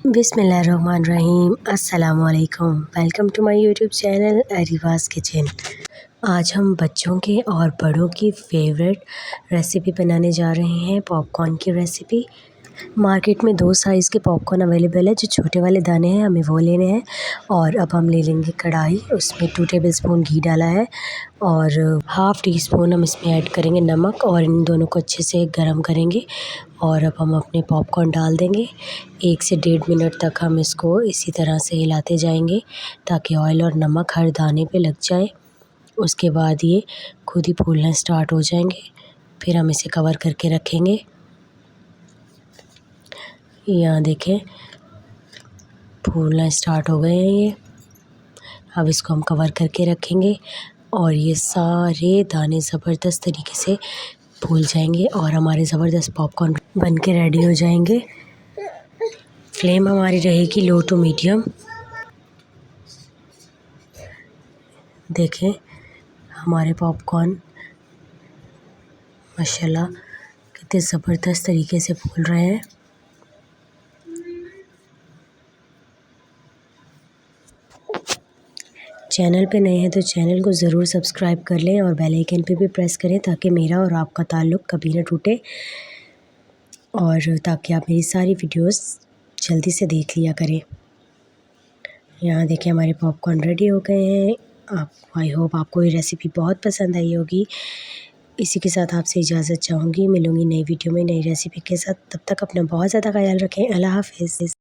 बिस्मिल्लाहिर्रहमानिर्रहीम। अस्सलामुअलैकुम। Welcome to my YouTube channel Ariwa's kitchen. आज हम बच्चों के और बड़ों की फेवरेट रेसिपी बनाने जा रहे हैं, पॉपकॉर्न की रेसिपी। मार्केट में 2 साइज़ के पॉपकॉर्न अवेलेबल है। जो छोटे वाले दाने हैं हमें वो लेने हैं। और अब हम ले लेंगे कढ़ाई, उसमें 2 टेबलस्पून घी डाला है और हाफ़ टी स्पून हम इसमें ऐड करेंगे नमक और इन दोनों को अच्छे से गरम करेंगे। और अब हम अपने पॉपकॉर्न डाल देंगे। 1 से 1.5 मिनट तक हम इसको इसी तरह से हिलाते जाएंगे ताकि ऑयल और नमक हर दाने पे लग जाए। उसके बाद ये खुद ही फूलना स्टार्ट हो जाएंगे। फिर हम इसे कवर करके रखेंगे। यहाँ देखें फूलना स्टार्ट हो गए हैं ये। अब इसको हम कवर करके रखेंगे और ये सारे दाने ज़बरदस्त तरीके से फूल जाएंगे और हमारे ज़बरदस्त पॉपकॉर्न बन के रेडी हो जाएंगे। फ्लेम हमारी रहेगी लो टू मीडियम। देखें हमारे पॉपकॉर्न माशाल्लाह कितने ज़बरदस्त तरीके से फूल रहे हैं। चैनल पे नए हैं तो चैनल को ज़रूर सब्सक्राइब कर लें और बेल आइकन पे भी प्रेस करें ताकि मेरा और आपका ताल्लुक़ कभी न टूटे और ताकि आप मेरी सारी वीडियोस जल्दी से देख लिया करें। यहाँ देखिए हमारे पॉपकॉर्न रेडी हो गए हैं। आई होप आपको ये रेसिपी बहुत पसंद आई होगी। इसी के साथ आपसे इजाज़त चाहूँगी। मिलूँगी नई वीडियो में नई रेसिपी के साथ। तब तक अपना बहुत ज़्यादा ख़याल रखें। अल्लाह हाफ़िज़।